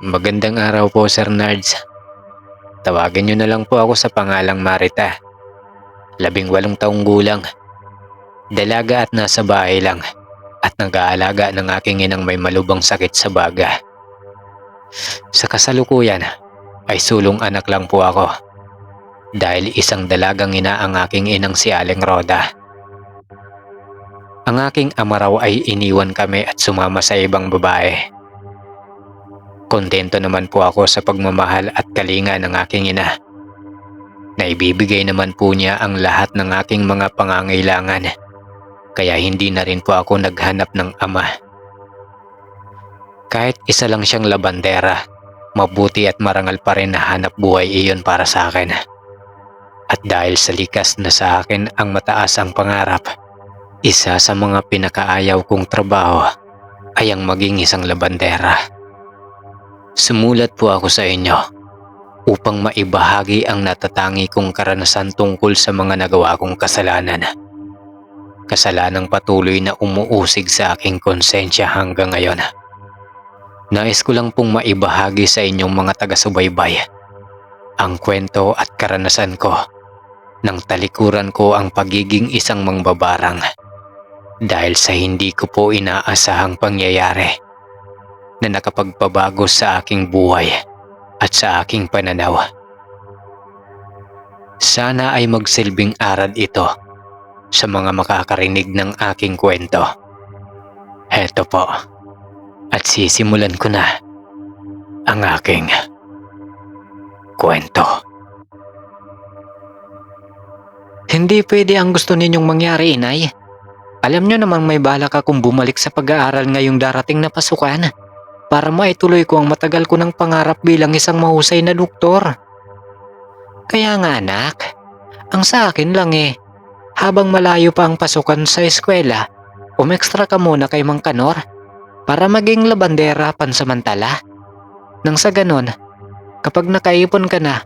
Magandang araw po, Sir Nards. Tawagin niyo na lang po ako sa pangalang Marita. 18 taong gulang. Dalaga at nasa bahay lang at nag-aalaga ng aking inang may malubhang sakit sa baga. Sa kasalukuyan ay sulong anak lang po ako dahil isang dalagang ina ang aking inang si Aling Roda. Ang aking ama raw ay iniwan kami at sumama sa ibang babae. Kontento naman po ako sa pagmamahal at kalinga ng aking ina. Naibibigay naman po niya ang lahat ng aking mga pangangailangan, kaya hindi na rin po ako naghanap ng ama. Kahit isa lang siyang labandera, mabuti at marangal pa rin na hanap buhay iyon para sa akin. At dahil sa likas na sa akin ang mataas ang pangarap, isa sa mga pinakaayaw kong trabaho ay ang maging isang labandera. Sumulat po ako sa inyo upang maibahagi ang natatangi kong karanasan tungkol sa mga nagawa kong kasalanan. Kasalanang patuloy na umuusig sa aking konsensya hanggang ngayon. Nais ko lang pong maibahagi sa inyong mga taga-subaybay ang kwento at karanasan ko nang talikuran ko ang pagiging isang mangbabarang dahil sa hindi ko po inaasahang pangyayari na nakapagpabago sa aking buhay at sa aking pananaw. Sana ay magsilbing aral ito sa mga makakarinig ng aking kwento. Heto po, at sisimulan ko na ang aking kwento. Hindi pwede ang gusto ninyong mangyari, Inay. Alam nyo namang may balak akong bumalik sa pag-aaral ngayong darating na pasukan para maituloy ko ang matagal ko ng pangarap bilang isang mahusay na doktor. Kaya nga anak, ang sa akin lang habang malayo pa ang pasukan sa eskwela, umekstra ka muna kay Mang Kanor para maging labandera pansamantala. Nang sa ganon, kapag nakaipon ka na,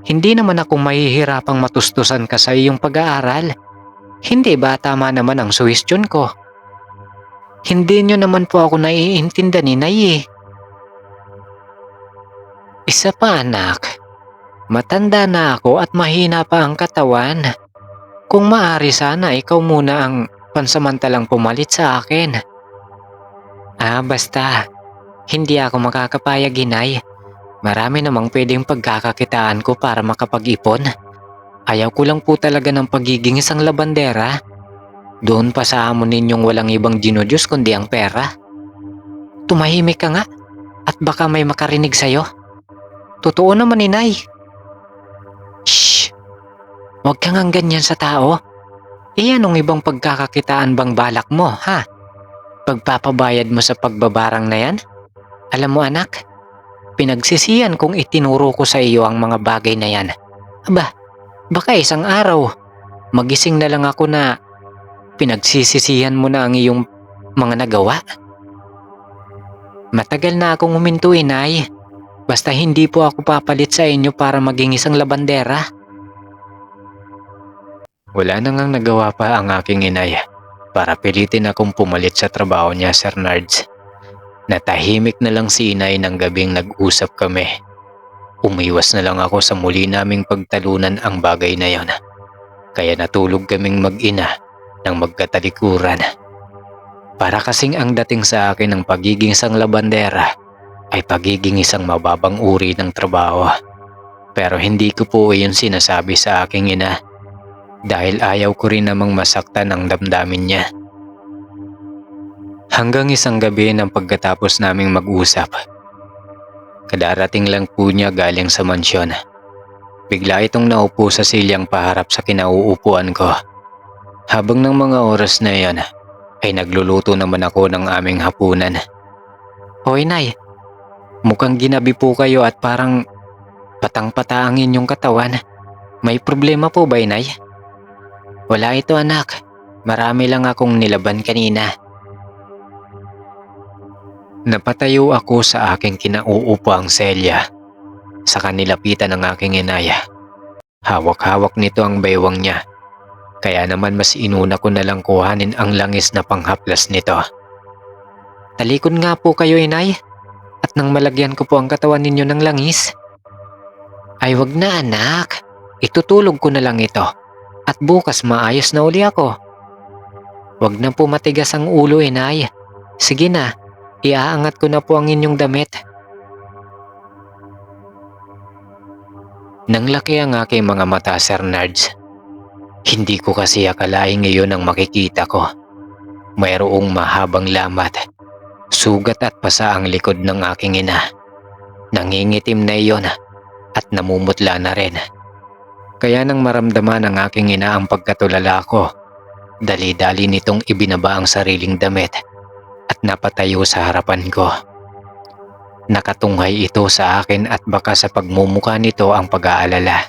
hindi naman ako mahihirapang matustusan ka sa iyong pag-aaral. Hindi ba tama naman ang suwestyon ko? Hindi nyo naman po ako naiintindihan, Inay. Isa pa anak, matanda na ako at mahina pa ang katawan. Kung maaari sana ikaw muna ang pansamantalang pumalit sa akin. Basta, hindi ako makakapayag, Inay. Marami namang pwedeng pagkakakitaan ko para makapag-ipon. Ayaw ko lang po talaga ng pagiging isang labandera. Doon pa sa amo ninyong walang ibang dinudiyos kundi ang pera. Tumahimik ka nga at baka may makarinig sa'yo. Totoo naman, Inay. Shh! Huwag kang ang ganyan sa tao. Anong ibang pagkakakitaan bang balak mo, ha? Pagpapabayad mo sa pagbabarang na yan? Alam mo anak, pinagsisiyan kong itinuro ko sa iyo ang mga bagay na yan. Aba, baka isang araw, magising na lang ako na pinagsisisihan mo na ang iyong mga nagawa. Matagal na akong huminto, Inay. Basta hindi po ako papalit sa inyo para maging isang labandera. Wala na ngang nagawa pa ang aking inay para pilitin akong pumalit sa trabaho niya, Sir Nards. Natahimik na lang si Inay ng gabing nag-usap kami. Umiwas na lang ako sa muli naming pagtalunan ang bagay na yon. Kaya natulog kaming mag-ina ng magkatalikuran. Para kasing ang dating sa akin ng pagiging isang labandera ay pagiging isang mababang uri ng trabaho. Pero hindi ko po iyon sinasabi sa aking ina dahil ayaw ko rin namang masaktan ang damdamin niya. Hanggang isang gabi ng pagkatapos naming mag-usap, kadarating lang po niya galing sa mansyon. Bigla itong naupo sa silyang paharap sa kinauupuan ko. Habang ng mga oras na iyon, ay nagluluto naman ako ng aming hapunan. Hoy Nay, mukhang ginabi po kayo at parang patang-pata ang inyong katawan. May problema po ba, Inay? Wala ito anak, marami lang akong nilaban kanina. Napatayo ako sa aking kinauupuang selya. Sa kanilapitan ng aking inaya. Hawak-hawak nito ang baywang niya. Kaya naman mas inuna ko na lang kuhanin ang langis na panghaplas nito. Talikod nga po kayo, Inay. at nang malagyan ko po ang katawan ninyo ng langis? Ay wag na anak, itutulog ko na lang ito at bukas maayos na uli ako. Wag na po matigas ang ulo inay. Sige na, iaangat ko na po ang inyong damit. Nang laki ang aking mga mata, Sir Nards. Hindi ko kasi akalain ngayon ang makikita ko. Mayroong mahabang lamat, sugat at pasa ang likod ng aking ina. Nangingitim na iyon at namumutla na rin. Kaya nang maramdaman ng aking ina ang pagkatulala ko, dali-dali nitong ibinaba ang sariling damit at napatayo sa harapan ko. Nakatunghay ito sa akin at baka sa pagmumukha nito ang pag-aalala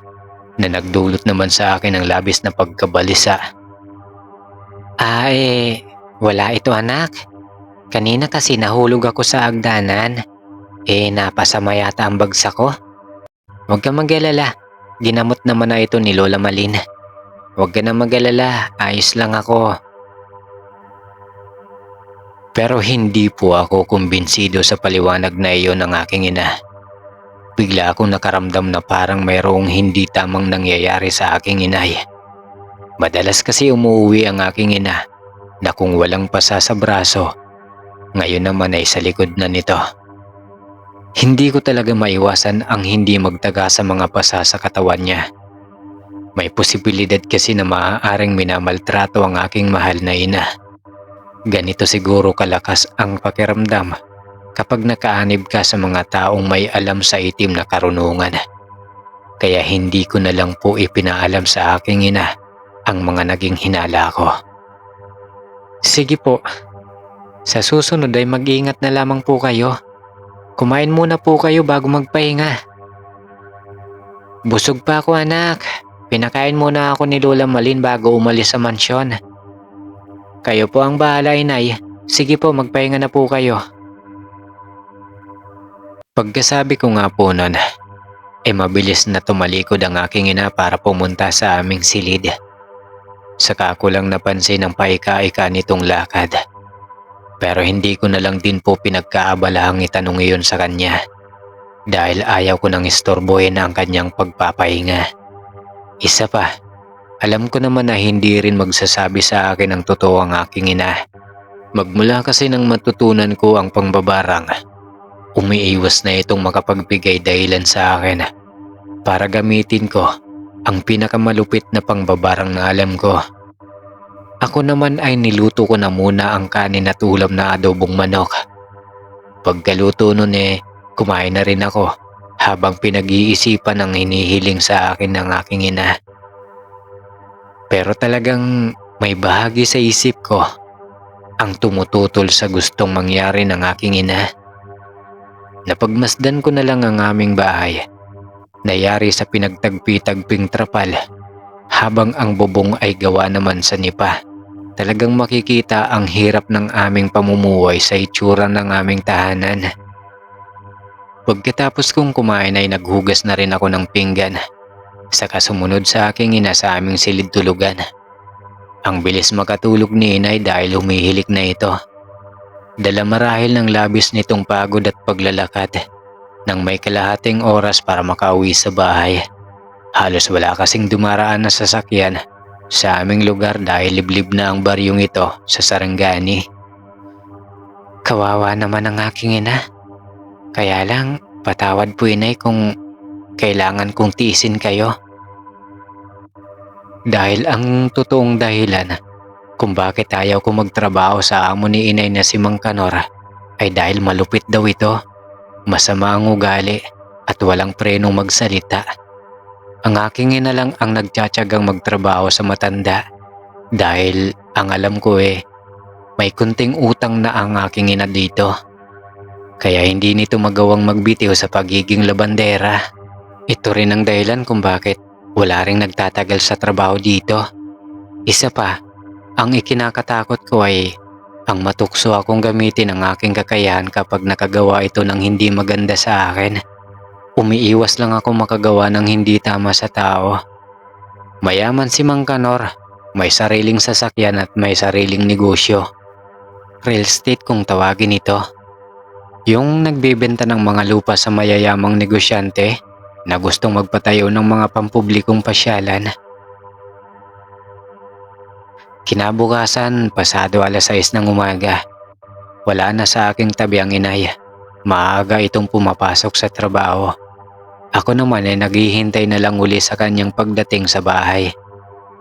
na nagdulot naman sa akin ng labis na pagkabalisa. Wala ito anak. Kanina kasi nahulog ako sa hagdanan. Napasama yata ang bagsak ko. Huwag ka mag-alala. Ginamot naman na ito ni Lola Malin. Huwag ka na mag-alala. Ayos lang ako. Pero hindi po ako kumbinsido sa paliwanag na iyon ng aking ina. Bigla akong nakaramdam na parang mayroong hindi tamang nangyayari sa aking inay. Madalas kasi umuwi ang aking ina na kung walang pasa sa braso, ngayon naman ay sa likod na nito. Hindi ko talaga maiwasan ang hindi magtaga sa mga pasa sa katawan niya. May posibilidad kasi na maaaring minamaltrato ang aking mahal na ina. Ganito siguro kalakas ang pakiramdam kapag nakaanib ka sa mga taong may alam sa itim na karunungan. Kaya hindi ko na lang po ipinaalam sa aking ina ang mga naging hinala ko. Sige po, sa susunod ay mag-iingat na lamang po kayo. Kumain muna po kayo bago magpahinga. Busog pa ako anak, pinakain muna ako ni Lola Malin bago umalis sa mansyon. Kayo po ang bahala inay, sige po magpahinga na po kayo. Pagkasabi ko nga po nun, mabilis na tumalikod ang aking ina para pumunta sa aming silid. Saka ko lang napansin ang paika-ika nitong lakad. Pero hindi ko na lang din po pinagkaabalahang itanong iyon sa kanya. Dahil ayaw ko nang istorbohin ang kanyang pagpapahinga. Isa pa, alam ko naman na hindi rin magsasabi sa akin ang totoo ang aking ina. Magmula kasi nang matutunan ko ang pangbabarang, umiiwas na itong makapagbigay dahilan sa akin para gamitin ko ang pinakamalupit na pangbabarang na alam ko. Ako naman ay niluto ko na muna ang kanin at ulam na adobong manok. Pagkaluto nun kumain na rin ako habang pinag-iisipan ang hinihiling sa akin ng aking ina. Pero talagang may bahagi sa isip ko ang tumututol sa gustong mangyari ng aking ina. Napagmasdan ko na lang ang aming bahay, nayari sa pinagtagpi-tagping trapal, habang ang bubong ay gawa naman sa nipa. Talagang makikita ang hirap ng aming pamumuhay sa itsura ng aming tahanan. Pagkatapos kong kumain ay naghugas na rin ako ng pinggan. Saka sumunod sa aking ina sa aming silid tulugan. Ang bilis makatulog ni inay dahil humihilik na ito. Dala marahil ng labis nitong pagod at paglalakad nang may kalahating oras para makauwi sa bahay. Halos wala kasing dumaraan na sasakyan sa aming lugar dahil liblib na ang baryong ito sa Sarangani. Kawawa naman ang aking ina. Kaya lang, patawad po inay kung kailangan kong tiisin kayo. Dahil ang totoong dahilan kung bakit ayaw ko magtrabaho sa amo ni inay na si Mang Kanor ay dahil malupit daw ito, masama ang ugali at walang prenong magsalita. Ang aking ina lang ang nagtsatsagang magtrabaho sa matanda dahil ang alam ko may kunting utang na ang aking ina dito. Kaya hindi nito magawang magbitiw sa pagiging labandera. Ito rin ang dahilan kung bakit wala ring nagtatagal sa trabaho dito. Isa pa, ang ikinakatakot ko ay ang matukso akong gamitin ang aking kakayahan kapag nakagawa ito ng hindi maganda sa akin. Umiiwas lang ako makagawa ng hindi tama sa tao. Mayaman si Mang Kanor, may sariling sasakyan at may sariling negosyo. Real estate kung tawagin ito. Yung nagbebenta ng mga lupa sa mayayamang negosyante na gustong magpatayo ng mga pampublikong pasyalan. Kinabukasan, pasado 6:00 ng umaga. Wala na sa aking tabi ang inay. Maaga itong pumapasok sa trabaho. Ako naman ay naghihintay na lang uli sa kanyang pagdating sa bahay.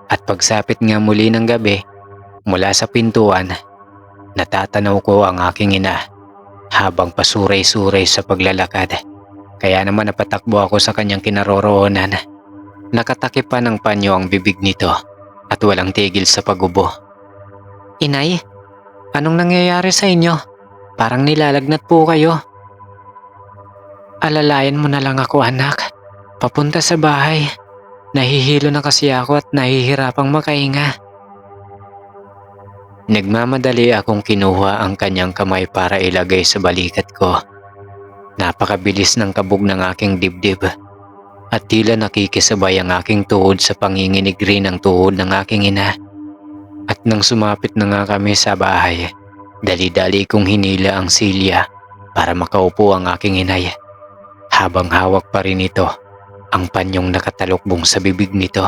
At pagsapit nga muli ng gabi, mula sa pintuan, natatanaw ko ang aking ina habang pasuray-suray sa paglalakad. Kaya naman napatakbo ako sa kanyang kinaroroonan. Nakatakip pa ng panyo ang bibig nito at walang tigil sa pagubo. "Inay, anong nangyayari sa inyo? Parang nilalagnat po kayo." "Alalayan mo na lang ako, anak. Papunta sa bahay. Nahihilo na kasi ako at nahihirapang makahinga." Nagmamadali akong kinuha ang kanyang kamay para ilagay sa balikat ko. Napakabilis ng kabog ng aking dibdib at tila nakikisabay ang aking tuhod sa panginginig rin ng tuhod ng aking ina. At nang sumapit na nga kami sa bahay, dali-dali kong hinila ang silya para makaupo ang aking inay. Habang hawak pa rin ito ang panyong nakatalukbong sa bibig nito.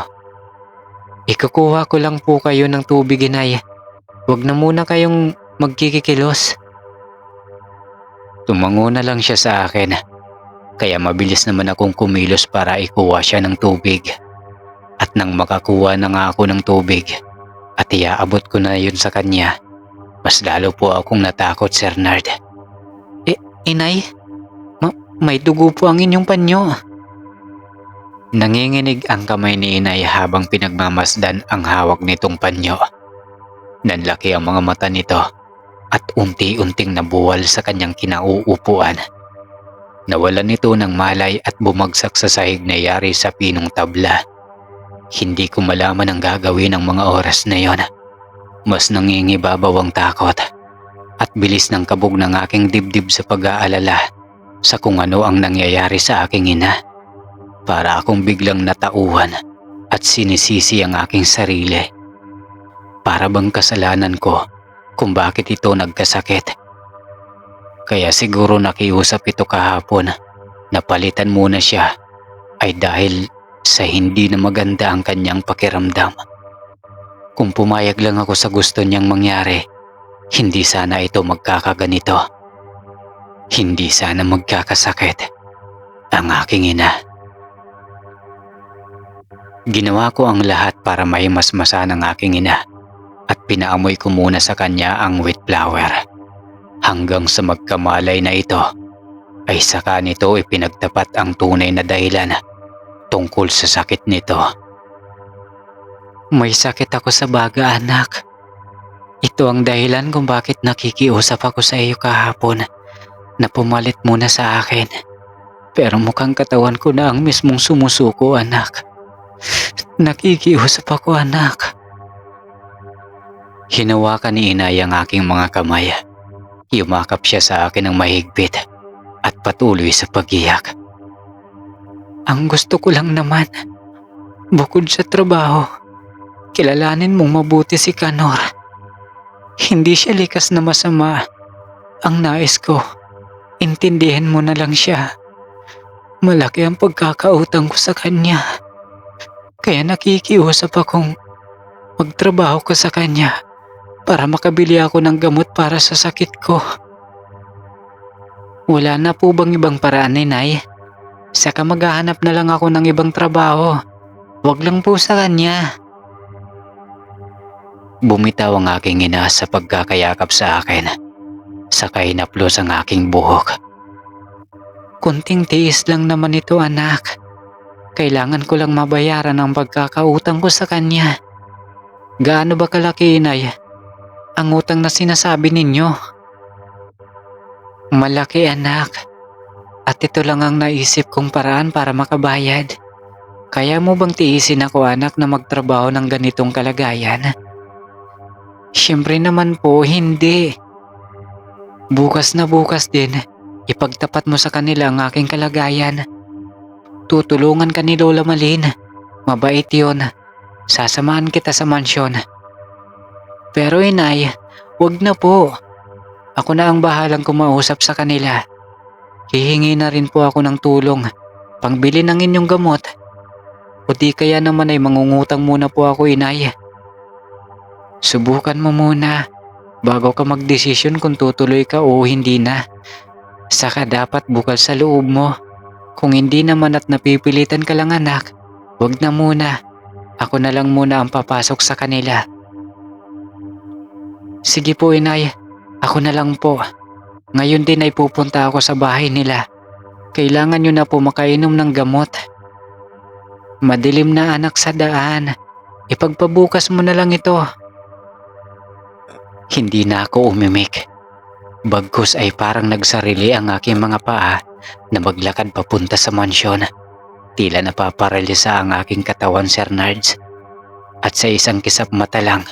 "Ikukuha ko lang po kayo ng tubig, inay. Huwag na muna kayong magkikikilos." Tumango na lang siya sa akin, kaya mabilis naman akong kumilos para ikuha siya ng tubig. At nang makakuha na nga ako ng tubig at iaabot ko na yun sa kanya, mas lalo po akong natakot, Sir Nard. Inay, may dugo po ang inyong panyo." Nanginginig ang kamay ni inay habang pinagmamasdan ang hawak nitong panyo. Nanlaki ang mga mata nito at unti-unting nabuwal sa kanyang kinauupuan. Nawalan nito ng malay at bumagsak sa sahig na yari sa pinong tabla. Hindi ko malaman ang gagawin ng mga oras na yon. Mas nangingibabaw ang takot at bilis ng kabog ng aking dibdib sa pag-aalala sa kung ano ang nangyayari sa aking ina. Para akong biglang natauhan at sinisisi ang aking sarili. Para bang kasalanan ko kung bakit ito nagkasakit. Kaya siguro nakiusap ito kahapon na palitan muna siya ay dahil sa hindi na maganda ang kanyang pakiramdam. Kung pumayag lang ako sa gusto niyang mangyari, hindi sana ito magkakaganito. Hindi sana magkakasakit ang aking ina. Ginawa ko ang lahat para maimasmasan ang aking ina at pinaamoy ko muna sa kanya ang wheat flower. Hanggang sa magkamalay na ito ay saka nito ipinagtapat ang tunay na dahilan tungkol sa sakit nito. "May sakit ako sa baga, anak. Ito ang dahilan kung bakit nakikiusap ako sa iyo kahapon na pumalit muna sa akin. Pero mukhang katawan ko na ang mismong sumusuko, anak. Nakikiusap ako, anak." Hinawakan ni inay ang aking mga kamay. Yumakap siya sa akin ng mahigpit at patuloy sa pag-iyak. "Ang gusto ko lang naman, bukod sa trabaho, kilalanin mong mabuti si Kanor. Hindi siya likas na masama. Ang nais ko, intindihin mo na lang siya. Malaki ang pagkakautang ko sa kanya. Kaya nakikiusap akong magtrabaho ko sa kanya para makabili ako ng gamot para sa sakit ko." "Wala na po bang ibang paraan, inay? Saka maghahanap na lang ako ng ibang trabaho. Wag lang po sa kanya." Bumitaw ang aking ina sa pagkakayakap sa akin. Saka hinaplos ang aking buhok. "Kunting tiis lang naman ito, anak. Kailangan ko lang mabayaran ang pagkakautang ko sa kanya." "Gaano ba kalaki, inay, ang utang na sinasabi ninyo?" "Malaki, anak. At ito lang ang naisip kong paraan para makabayad. Kaya mo bang tiisin ako, anak, na magtrabaho ng ganitong kalagayan?" "Siyempre naman po, hindi. Bukas na bukas din, ipagtapat mo sa kanila ang aking kalagayan. Tutulungan ka ni Lola Malin. Mabait yun. Sasamahan kita sa mansyon." "Pero inay, wag na po. Ako na ang bahalang kumausap sa kanila. Hihingi na rin po ako ng tulong, pangbili ng inyong gamot. O di kaya naman ay mangungutang muna po ako, inay. Subukan mo muna bago ka magdesisyon kung tutuloy ka o hindi na. Saka dapat bukal sa loob mo. Kung hindi naman at napipilitan ka lang, anak, wag na muna. Ako na lang muna ang papasok sa kanila. Sige po, inay. Ako na lang po. Ngayon din ay pupunta ako sa bahay nila. Kailangan nyo na po makainom ng gamot. Madilim na, anak, sa daan. Ipagpabukas mo na lang ito. Hindi na ako umimik. Bagkus ay parang nagsarili ang aking mga paa na maglakad papunta sa mansyon. Tila napaparalisa ang aking katawan, Sir Nards. At sa isang kisap mata lang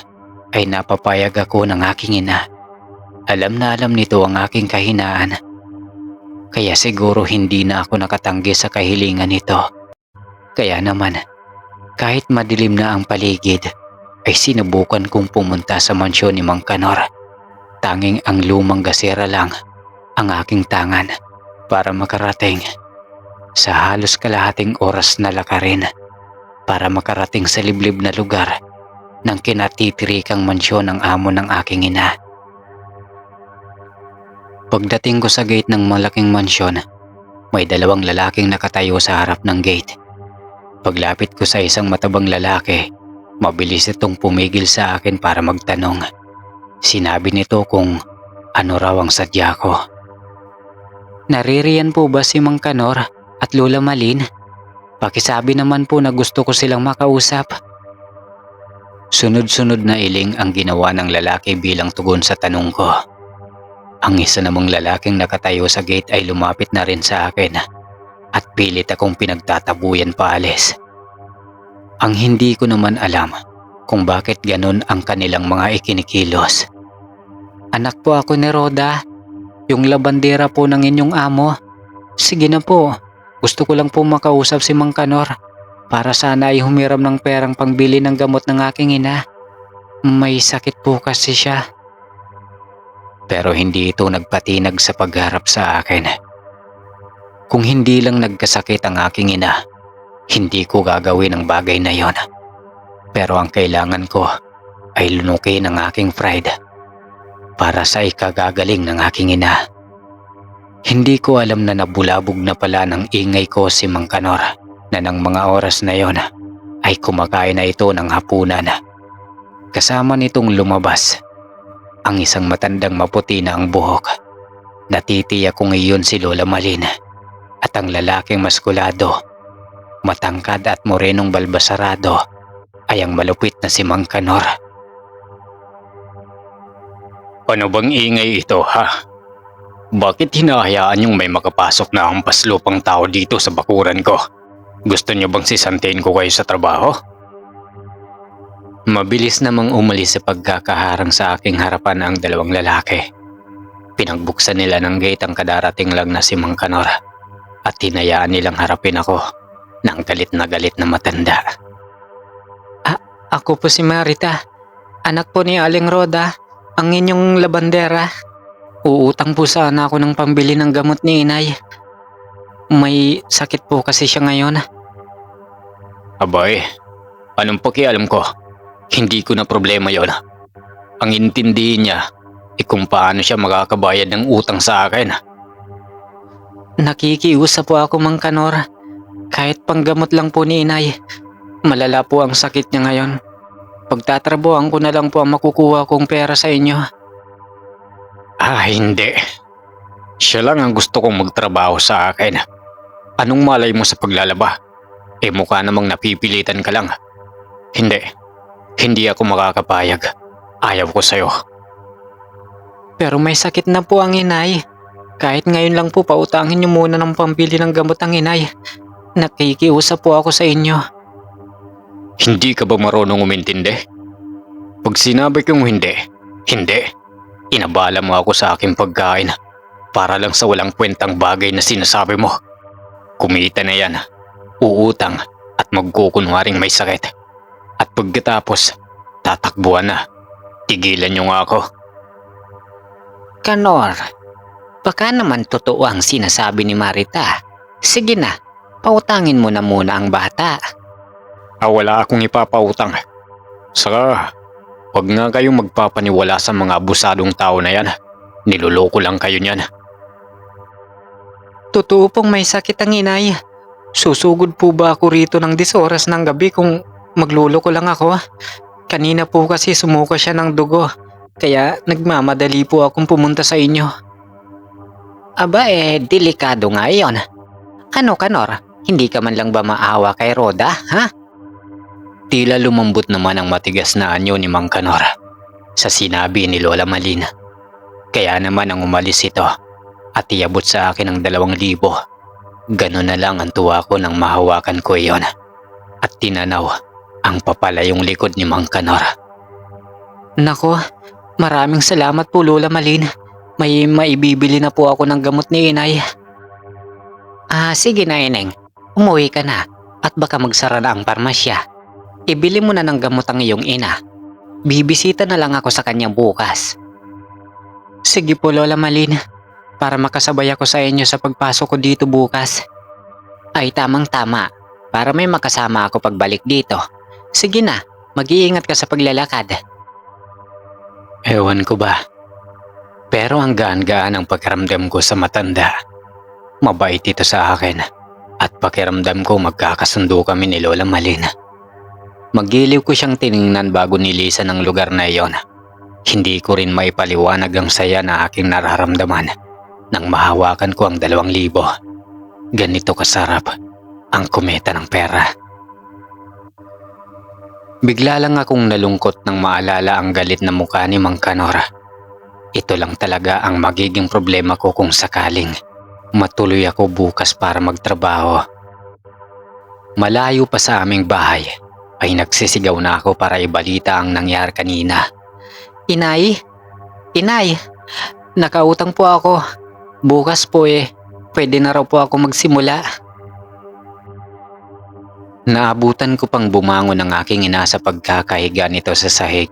ay napapayag ako ng aking ina. Alam na alam nito ang aking kahinaan. Kaya siguro hindi na ako nakatanggi sa kahilingan nito. Kaya naman, kahit madilim na ang paligid, ay sinubukan kong pumunta sa mansyon ni Mang Kanor. Tanging ang lumang gasera lang ang aking tangan para makarating. Sa halos kalahating oras na lakarin para makarating sa liblib na lugar ng kinatitirikang mansyon ng amo ng aking ina. Pagdating ko sa gate ng malaking mansyon, may dalawang lalaking nakatayo sa harap ng gate. Paglapit ko sa isang matabang lalaki, mabilis itong pumigil sa akin para magtanong. Sinabi nito kung ano raw ang sadya ko. Naririyan po ba si Mang Kanor at Lola Malin? Pakisabi naman po na gusto ko silang makausap. Sunod-sunod na iling ang ginawa ng lalaki bilang tugon sa tanong ko. Ang isa namang lalaking nakatayo sa gate ay lumapit na rin sa akin at pilit akong pinagtatabuyan paalis. Ang hindi ko naman alam kung bakit ganun ang kanilang mga ikinikilos. Anak po ako ni Rhoda, yung labandera po ng inyong amo. Sige na po, gusto ko lang po makausap si Mang Kanor para sana ay humiram ng perang pangbili ng gamot ng aking ina. May sakit po kasi siya. Pero hindi ito nagpatinag sa pagharap sa akin. Kung hindi lang nagkasakit ang aking ina, hindi ko gagawin ang bagay na yon. Pero ang kailangan ko ay lunukin ang aking pride para sa ikagagaling ng aking ina. Hindi ko alam na nabulabog na pala ng ingay ko si Mang Kanor na ng mga oras na yon ay kumakain na ito ng hapunan. Kasama nitong lumabas ang isang matandang maputi na ang buhok. Natitiyak kong iyon si Lola Malin at ang lalaking maskulado, matangkad at morenong balbasarado ay ang malupit na si Mang Kanor. Ano bang ingay ito, ha? Bakit hinahayaan yung may makapasok na hampaslupang tao dito sa bakuran ko? Gusto niyo bang sisantayin ko kayo sa trabaho? Mabilis namang umalis sa pagkakaharang sa aking harapan ang dalawang lalaki. Pinagbuksan nila ng gate ang kadarating lang na si Mang Kanor at hinayaan nilang harapin ako ng galit na matanda. Ako po si Marita, anak po ni Aling Rhoda, ang inyong labandera. Uutang po sana ako ng pambili ng gamot ni inay. May sakit po kasi siya ngayon. Abay, anong pakialam ko? Hindi ko na problema yon. Ang intindihin niya kung paano siya makakabayad ng utang sa akin. Nakikiusap po ako, Mang Kanor. Kahit panggamot lang po ni inay, malala po ang sakit niya ngayon. Pagtatrabuhan ko na lang po ang makukuha kong pera sa inyo. Hindi. Siya lang ang gusto kong magtrabaho sa akin. Anong malay mo sa paglalaba? Mukha namang napipilitan ka lang. Hindi ako makakapayag. Ayaw ko sa'yo. Pero may sakit na po ang inay. Kahit ngayon lang po pautangin niyo muna ng pambili ng gamot ang inay. Nakikiusap po ako sa inyo. Hindi ka ba marunong umintindi? Pag sinabi kong hindi. Inabala mo ako sa aking pagkain para lang sa walang kwentang bagay na sinasabi mo. Kumita na yan, uutang at magkukunwaring may sakit. At pagkatapos, tatakbuhan na. Tigilan niyo nga ako. Kanor, baka naman totoo ang sinasabi ni Marita. Sige na, pautangin mo na muna ang bata. Wala akong ipapautang. Saka, wag nga kayong magpapaniwala sa mga abusadong tao na yan. Niloloko lang kayo niyan. Totoo pong may sakit ang inay. Susugod po ba ako rito ng 10 oras ng gabi kung magluloko lang ako? Kanina po kasi sumuka siya ng dugo, kaya nagmamadali po akong pumunta sa inyo. Aba delikado nga yon. Ano Kanor, hindi ka man lang ba maawa kay Roda, ha? Tila lumambot naman ang matigas na anyo ni Mang Kanor sa sinabi ni Lola Malin. Kaya naman ang umalis ito at iabot sa akin ng 2,000. Ganun na lang ang tuwa ko nang mahawakan ko iyon at tinanaw ang papalayong likod ni Mang Kanor. Nako, maraming salamat po Lola Malin. May maibibili na po ako ng gamot ni inay. Sige na Ineng, umuwi ka na at baka magsara na ang parmasya. Ibili mo na ng gamot ang iyong ina. Bibisita na lang ako sa kanya bukas. Sige po Lola Malin, para makasabay ako sa inyo sa pagpasok ko dito bukas. Ay tamang-tama, para may makasama ako pagbalik dito. Sige na, mag-iingat ka sa paglalakad. Ewan ko ba, pero ang gaan-gaan ang pakiramdam ko sa matanda. Mabait ito sa akin at pakiramdam ko magkakasundo kami ni Lola Malin. Magiliw ko siyang tiningnan bago nilisan ang lugar na iyon. Hindi ko rin maipaliwanag ang saya na aking nararamdaman nang mahawakan ko ang 2,000. Ganito kasarap ang kumita ng pera. Bigla lang akong nalungkot nang maalala ang galit na mukha ni Mang Kanor. Ito lang talaga ang magiging problema ko kung sakaling matuloy ako bukas para magtrabaho. Malayo pa sa aming bahay ay nagsisigaw na ako para ibalita ang nangyari kanina. Inay! Inay! Nakautang po ako. Bukas po pwede na raw po ako magsimula. Naabutan ko pang bumangon ang aking ina sa pagkakahiga nito sa sahig.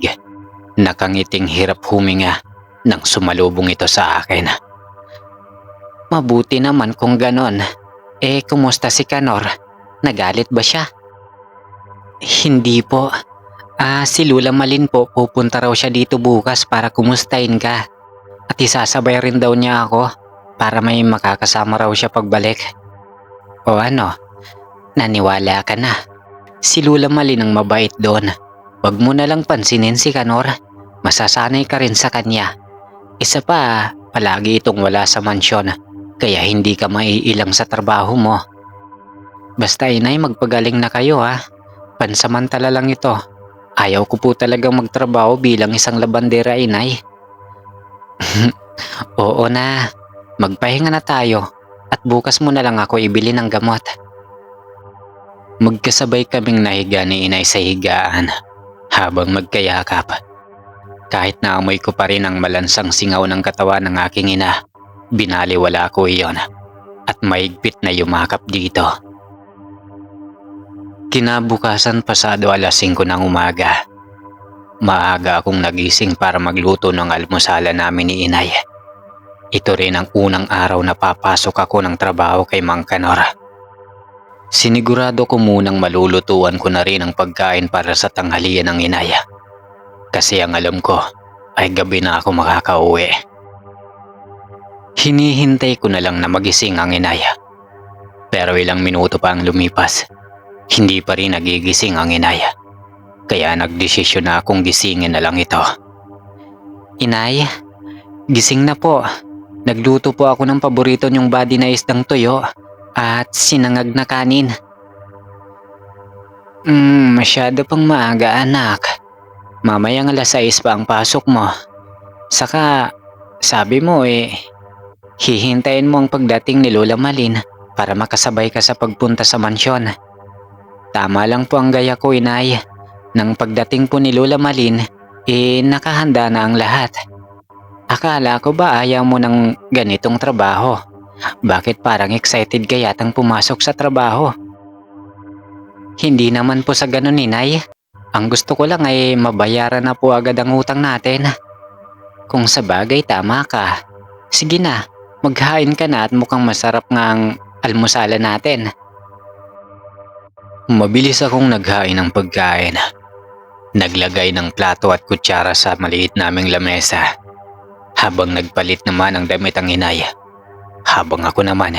Nakangiting hirap huminga nang sumalubong ito sa akin. Mabuti naman kung ganon. Kumusta si Kanor? Nagalit ba siya? Hindi po. Si Lola Malin po, pupunta raw siya dito bukas para kumustahin ka. At isasabay rin daw niya ako para may makakasama raw siya pagbalik. O ano, naniwala ka na. Si Lola Malin ang mabait doon. Wag mo na lang pansinin si Kanor. Masasanay ka rin sa kanya. Isa pa, palagi itong wala sa mansyon, kaya hindi ka maiilang sa trabaho mo. Basta inay, magpagaling na kayo ha. Pansamantala lang ito. Ayaw ko po talagang magtrabaho bilang isang labandera inay. Oo na, magpahinga na tayo at bukas mo na lang ako ibili ng gamot. Magkasabay kaming nahiga ni inay sa higaan habang magkayakap. Kahit naamoy ko pa rin ang malansang singaw ng katawan ng aking ina, binaliwala ko iyon at mahigpit na yumakap dito. Kinabukasan pasado 5:00 ng umaga. Maaga akong nagising para magluto ng almusala namin ni inay. Ito rin ang unang araw na papasok ako ng trabaho kay Mang Kanor. Sinigurado ko munang malulutuan ko na rin ang pagkain para sa tanghalian ng inay. Kasi ang alam ko ay gabi na ako makakauwi. Hinihintay ko na lang na magising ang inay. Pero ilang minuto pa ang lumipas. Hindi pa rin nagigising ang inay. Kaya nagdesisyon na akong gisingin na lang ito. Inay, gising na po. Nagluto po ako ng paborito niyong body na isdang tuyo at sinangag na kanin. Masyado pang maaga anak. Mamayang 6:00 pa ang pasok mo. Saka sabi mo hihintayin mo ang pagdating ni Lola Malin para makasabay ka sa pagpunta sa mansyon. Tama lang po ang gaya ko inay. Nang pagdating po ni Lola Malin, nakahanda na ang lahat. Akala ko ba ayaw mo ng ganitong trabaho? Bakit parang excited ka yatang pumasok sa trabaho? Hindi naman po sa ganun inay. Ang gusto ko lang ay mabayaran na po agad ang utang natin. Kung sa bagay tama ka. Sige na, maghain ka na at mukhang masarap nga ang almusala natin. Mabilis akong naghain ng pagkain. Naglagay ng plato at kutsara sa maliit naming lamesa. Habang nagpalit naman ng damit ang inay. Habang ako naman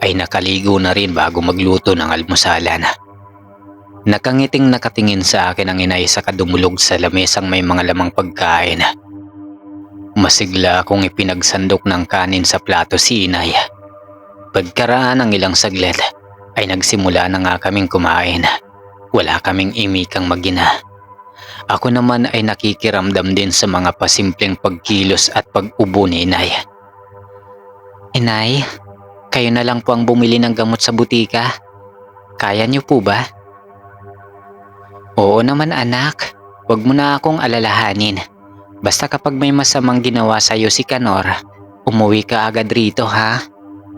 ay nakaligo na rin bago magluto ng almusalan. Nakangiting nakatingin sa akin ang inay sa kadumulog sa lamesang may mga lamang pagkain. Masigla akong ipinagsandok ng kanin sa plato si inay. Pagkaraan ng ilang saglit ay nagsimula na nga kaming kumain. Wala kaming imikang magina. Ako naman ay nakikiramdam din sa mga pasimpleng pagkilos at pag-ubo ni inay. Inay, kayo na lang po ang bumili ng gamot sa butika. Kaya niyo po ba? Oo naman anak, wag mo na akong alalahanin. Basta kapag may masamang ginawa sa'yo si Kanor, umuwi ka agad rito ha?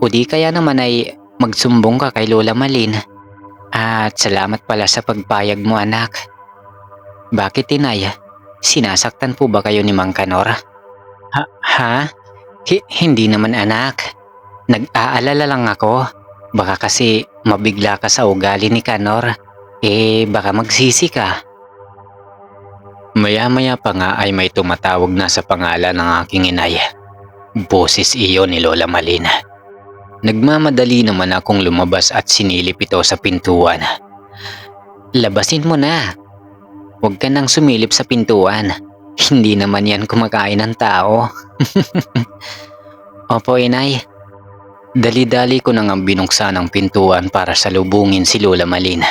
O di kaya naman ay magsumbong ka kay Lola Malin. At salamat pala sa pagpayag mo anak. Bakit inay? Sinasaktan po ba kayo ni Mang Kanor? Ha? Hindi naman anak. Nag-aalala lang ako. Baka kasi mabigla ka sa ugali ni Kanor. Baka magsisi ka. Maya-maya pa nga ay may tumatawag na sa pangalan ng aking inay. Boses iyon ni Lola Malin. Nagmamadali naman akong lumabas at sinilip ito sa pintuan. Labasin mo na. Huwag ka nang sumilip sa pintuan. Hindi naman yan kumakain ng tao. Opo inay. Dali-dali ko nang binuksan ang pintuan para salubungin si Lola Malin.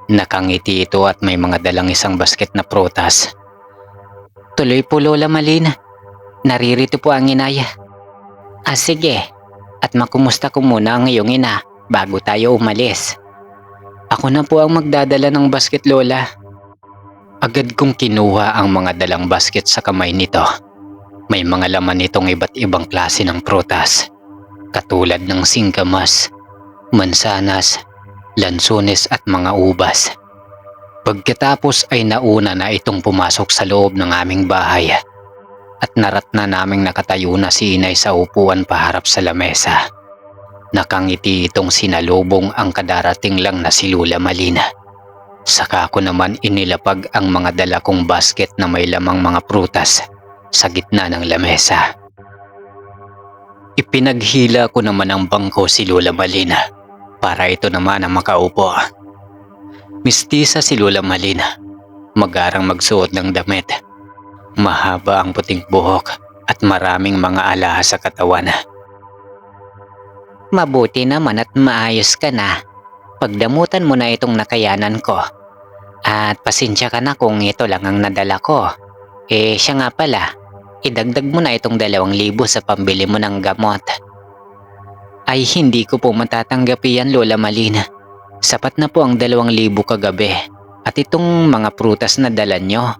Nakangiti ito at may mga dalang isang basket na prutas. Tuloy po Lola Malin. Naririto po ang inay. Sige. At makumusta ko muna ang iyong ina bago tayo umalis. Ako na po ang magdadala ng basket Lola. Agad kong kinuha ang mga dalang basket sa kamay nito. May mga laman nitong iba't ibang klase ng prutas. Katulad ng singkamas, mansanas, lansones at mga ubas. Pagkatapos ay nauna na itong pumasok sa loob ng aming bahay at naratna naming nakatayo na si inay sa upuan paharap sa lamesa. Nakangiti itong sinalubong ang kadarating lang na si Lola Malin. Saka ko naman inilapag ang mga dala kong basket na may lamang mga prutas sa gitna ng lamesa. Ipinaghila ko naman ang bangko si Lola Malin para ito naman ang makaupo. Mistisa si Lola Malin, magarang magsuot ng damit. Mahaba ang puting buhok at maraming mga alahas sa katawan. Mabuti naman at maayos ka na. Pagdamutan mo na itong nakayanan ko. At pasensya ka na kung ito lang ang nadala ko. Siya nga pala, idagdag mo na itong 2,000 sa pambili mo ng gamot. Ay hindi ko po matatanggapin yan Lola Malin. Sapat na po ang 2,000 kagabi. At itong mga prutas na dala nyo,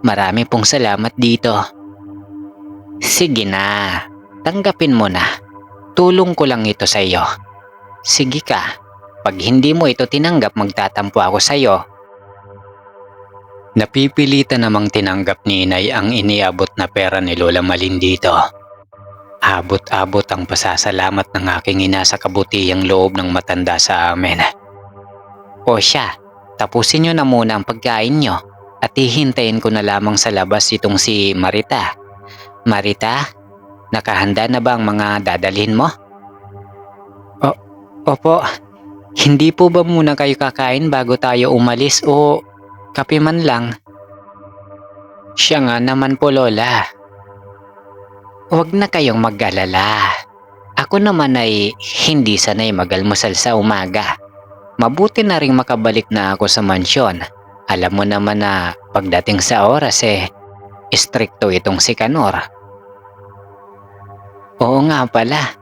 marami pong salamat dito. Sige na, tanggapin mo na. Tulong ko lang ito sa iyo. Sige ka, pag hindi mo ito tinanggap magtatampo ako sa iyo. Napipilitan namang tinanggap ni inay ang iniabot na pera ni Lola Malin dito. Abot-abot ang pasasalamat ng aking ina sa kabutihang loob ng matanda sa amin. O siya, tapusin nyo na muna ang pagkain nyo at hihintayin ko na lamang sa labas itong si Marita. Marita, nakahanda na ba ang mga dadalhin mo? Opo, hindi po ba muna kayo kakain bago tayo umalis o kape man lang? Siya nga naman po Lola. Huwag na kayong mag-alala. Ako naman ay hindi sanay mag-almusal sa umaga. Mabuti na ring makabalik na ako sa mansyon. Alam mo naman na pagdating sa oras istrikto itong si Kanor. Oo nga pala.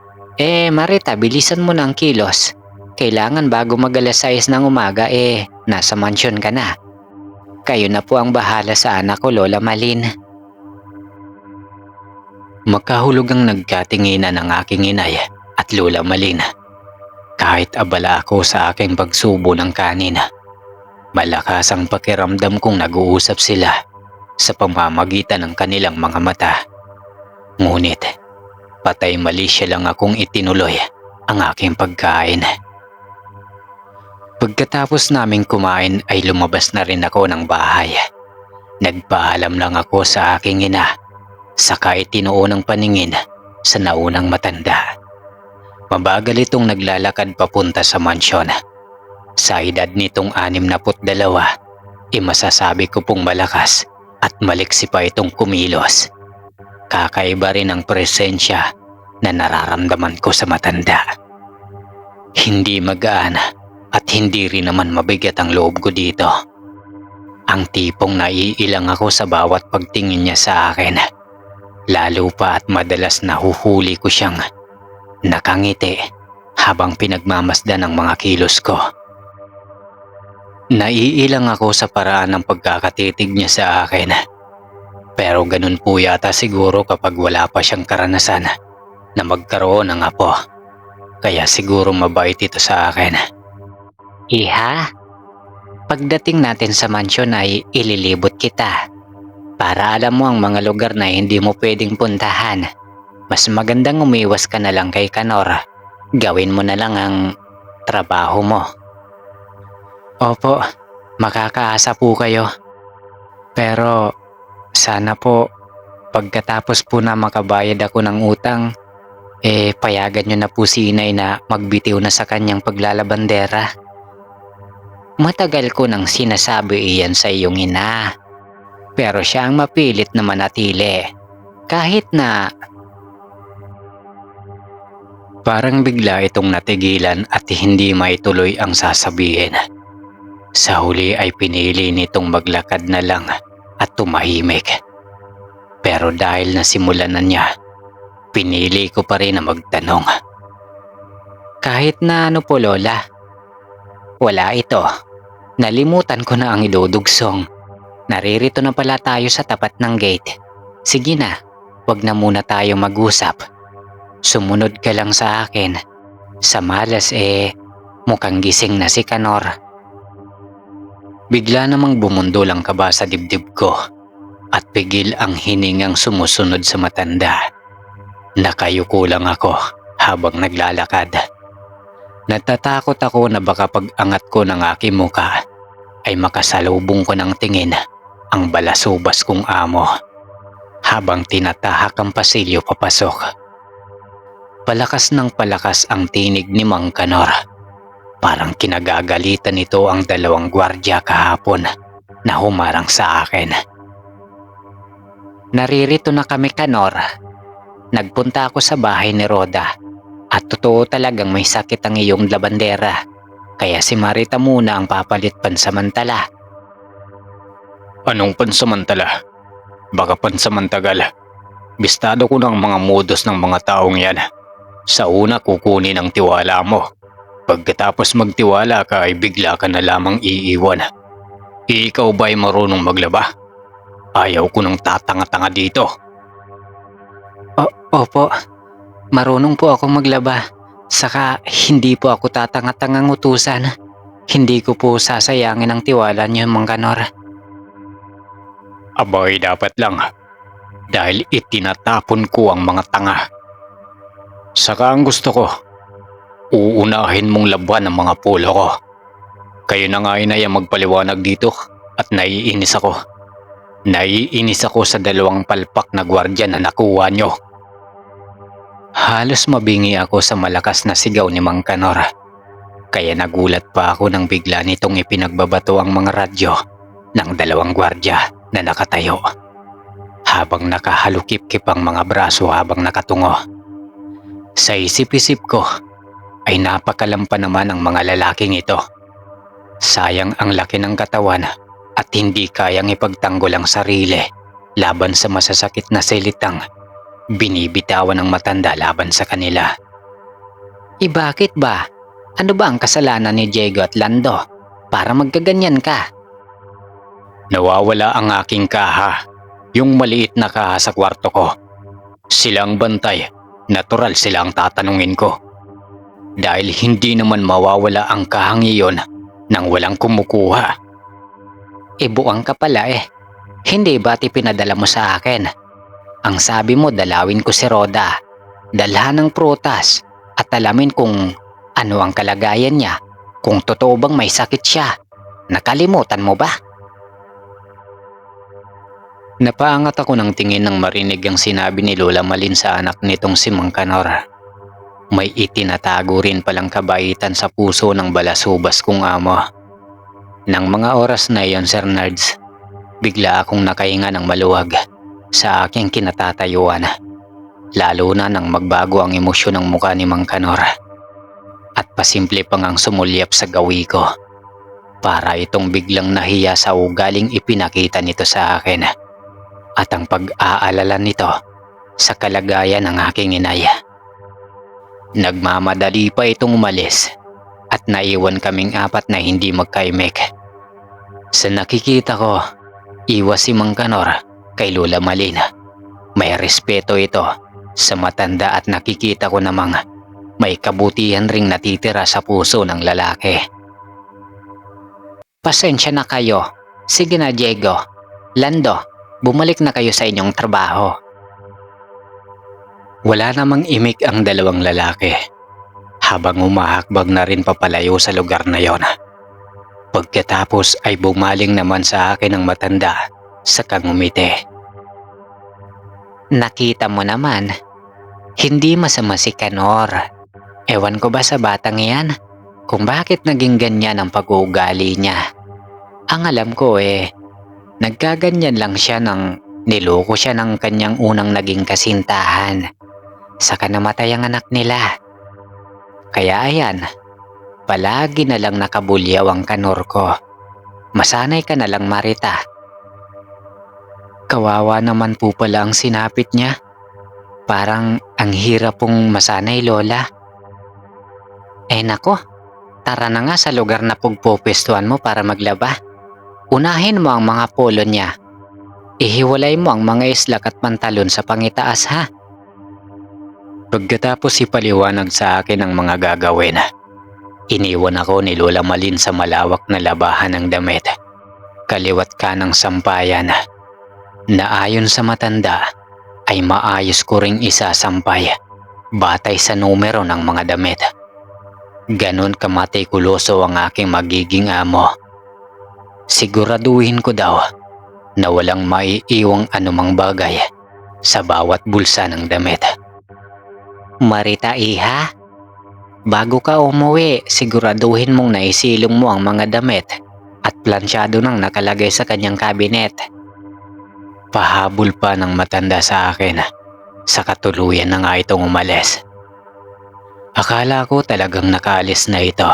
Marita, bilisan mo na ang kilos. Kailangan bago mag-6 ng umaga nasa mansyon ka na. Kayo na po ang bahala sa anak ko Lola Malin. Makahulog ang nagkatinginan ng aking inay at Lola Malin. Kahit abala ako sa aking pagsubo ng kanin, malakas ang pakiramdam kong nag-uusap sila sa pamamagitan ng kanilang mga mata. Ngunit patay mali siya lang akong itinuloy ang aking pagkain. Pagkatapos naming kumain ay lumabas na rin ako ng bahay. Nagpaalam lang ako sa aking ina, saka itinuon ng paningin sa naunang matanda. Mabagal itong naglalakad papunta sa mansyon. Sa edad nitong 62, masasabi ko pong malakas at maliksi pa itong kumilos. Kakaiba rin ang presensya na nararamdaman ko sa matanda. Hindi magaan at hindi rin naman mabigat ang loob ko dito. Ang tipong naiilang ako sa bawat pagtingin niya sa akin. Lalo pa at madalas nahuhuli ko siyang nakangiti habang pinagmamasdan ang mga kilos ko. Naiilang ako sa paraan ng pagkakatitig niya sa akin. Pero ganun po yata siguro kapag wala pa siyang karanasan na magkaroon ng apo. Kaya siguro mabait ito sa akin. Iha, pagdating natin sa mansyon ay ililibot kita. Para alam mo ang mga lugar na hindi mo pwedeng puntahan. Mas magandang umiwas ka na lang kay Kanor. Gawin mo na lang ang trabaho mo. Opo, makakaasa po kayo. Pero sana po pagkatapos po na makabayad ako ng utang, payagan nyo na po si inay na magbitiw na sa kanyang paglalabandera. Matagal ko nang sinasabi iyan sa iyong ina. Pero siya ang mapilit na manatili. Kahit na... Parang bigla itong natigilan at hindi maituloy ang sasabihin. Sa huli ay pinili nitong maglakad na lang at tumahimik. Pero dahil nasimulan na niya, pinili ko pa rin na magtanong. Kahit na ano po, Lola? Wala ito. Nalimutan ko na ang idudugsong. Naririto na pala tayo sa tapat ng gate. Sige na, wag na muna tayo mag-usap. Sumunod ka lang sa akin. Sa malas mukhang gising na si Kanor. Bigla namang bumundol ang kaba sa dibdib ko at pigil ang hiningang sumusunod sa matanda. Nakayuko lang ako habang naglalakad. Natatakot ako na baka pag-angat ko ng aking muka ay makasalubong ko ng tingin ang balasubas kong amo habang tinatahak ang pasilyo papasok. Palakas ng palakas ang tinig ni Mang Kanor. Parang kinagagalitan nito ang dalawang gwardiya kahapon na humarang sa akin. Naririto na kami, Kanor. Nagpunta ako sa bahay ni Rhoda at totoo talagang may sakit ang iyong labandera. Kaya si Marita muna ang papalit pansamantala. Anong pansamantala? Baka pansamantagal. Bistado ko ng mga modus ng mga taong yan. Sa una kukunin ang tiwala mo. Pagkatapos magtiwala ka ay bigla ka na lamang iiwan. Ikaw ba ay marunong maglaba? Ayaw ko ng tatanga-tanga dito. Opo, marunong po akong maglaba. Saka hindi po ako tatanga-tangang utusan. Hindi ko po sasayangin ang tiwala niyo, Mang Kanor. Abay dapat lang. Dahil itinatapon ko ang mga tanga. Saka ang gusto ko, uunahin mong laban ang mga polo ko. Kayo na nga inay ang magpaliwanag dito at naiinis ako. Naiinis ako sa dalawang palpak na gwardiya na nakuha nyo. Halos mabingi ako sa malakas na sigaw ni Mang Kanor. Kaya nagulat pa ako nang bigla nitong ipinagbabato ang mga radyo ng dalawang gwardiya na nakatayo. Habang nakahalukip-kip ang mga braso habang nakatungo. Sa isip-isip ko ay napakalampa naman ang mga lalaking ito. Sayang ang laki ng katawan at hindi kayang ipagtanggol ang sarili laban sa masasakit na silitang binibitawan ng matanda laban sa kanila. Bakit ba? Ano ba ang kasalanan ni Diego at Lando para magkaganyan ka? Nawawala ang aking kaha. Yung maliit na kaha sa kwarto ko. Sila ang bantay. Natural sila ang tatanungin ko. Dahil hindi naman mawawala ang kahang iyon nang walang kumukuha. Buang ka pala Hindi ba't ipinadala mo sa akin? Ang sabi mo dalawin ko si Roda, dalhan ng prutas at alamin kung ano ang kalagayan niya, kung totoo bang may sakit siya. Nakalimutan mo ba? Napaangat ako ng tingin nang marinig ang sinabi ni Lola Malin sa anak nitong si Mang Kanor. May itinatago rin palang kabaitan sa puso ng balasubas kong amo. Nang mga oras na iyon, Sir Nards, bigla akong nakahinga ng maluwag sa aking kinatatayuan. Lalo na nang magbago ang emosyon ng mukha ni Mang Kanor. At pasimple pang ang sumulyap sa gawi ko. Para itong biglang nahiya sa ugaling ipinakita nito sa akin. At ang pag-aalala nito sa kalagayan ng aking inay. Nagmamadali pa itong umalis at naiwan kaming apat na hindi magkaimik. Sa nakikita ko, iwas si Mang Kanor kay Lola Malin. May respeto ito sa matanda at nakikita ko namang may kabutihan ring natitira sa puso ng lalaki. Pasensya na kayo. Sige na, Diego. Lando, bumalik na kayo sa inyong trabaho. Wala namang imik ang dalawang lalaki habang umahakbag na rin papalayo sa lugar na yon. Pagkatapos ay bumaling naman sa akin ang matanda sa kangumiti. Nakita mo naman, hindi masama si Kanor. Ewan ko ba sa batang iyan kung bakit naging ganyan ang pag-uugali niya. Ang alam ko nagkaganyan lang siya nang niloko siya ng kanyang unang naging kasintahan. Saka namatay ang anak nila. Kaya ayan, palagi na lang nakabulyaw ang Kanor ko. Masanay ka na lang, Marita. Kawawa naman po pala ang sinapit niya. Parang ang hirap pong masanay, Lola. Nako, tara na nga sa lugar na pagpupwestuhan mo para maglaba. Unahin mo ang mga polo niya. Ihiwalay mo ang mga islak at pantalon sa pangitaas, ha? Pagkatapos ipaliwanag sa akin ang mga gagawin, iniwan ako ni Lola Malin sa malawak na labahan ng damit, kaliwat kanang sampayan, na ayon sa matanda ay maayos ko ring isasampay batay sa numero ng mga damit. Ganon kamatikuloso ang aking magiging amo. Siguraduhin ko daw na walang maiiwang anumang bagay sa bawat bulsa ng damit. Marita, iha, bago ka umuwi, siguraduhin mong naisilong mo ang mga damit at plansyado nang nakalagay sa kanyang kabinet. Pahabol pa ng matanda sa akin, sa katuluyan na nga itong umalis. Akala ko talagang nakaalis na ito.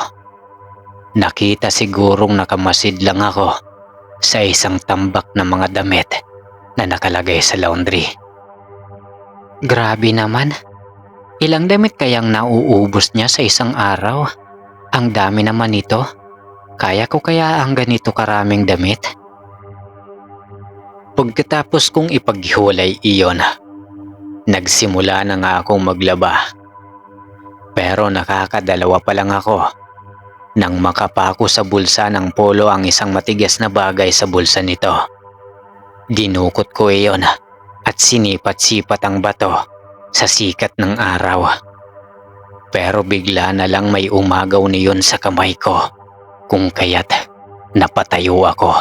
Nakita sigurong nakamasid lang ako sa isang tambak na mga damit na nakalagay sa laundry. Grabe naman. Ilang damit kayang nauubos niya sa isang araw? Ang dami naman ito. Kaya ko kaya ang ganito karaming damit? Pagkatapos kong ipaghiwalay iyon, nagsimula na nga akong maglaba. Pero nakakadalawa pa lang ako nang makapako sa bulsa ng polo ang isang matigas na bagay sa bulsa nito. Dinukot ko iyon at sinipat-sipat ang bato sa sikat ng araw. Pero bigla na lang may umagaw niyon sa kamay ko, kung kaya't napatayo ako.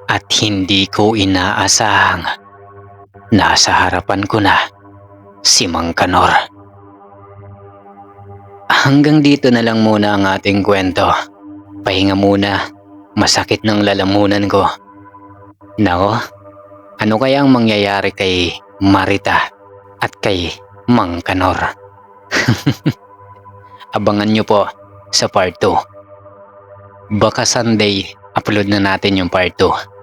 At hindi ko inaasahang nasa harapan ko na si Mang Kanor. Hanggang dito na lang muna ang ating kwento. Pahinga muna, masakit ng lalamunan ko. Nako, ano kaya ang mangyayari kay Marita at kay Mang Kanor? Abangan nyo po sa part 2. Baka Sunday, upload na natin yung part 2.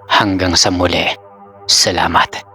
Hanggang sa muli, salamat.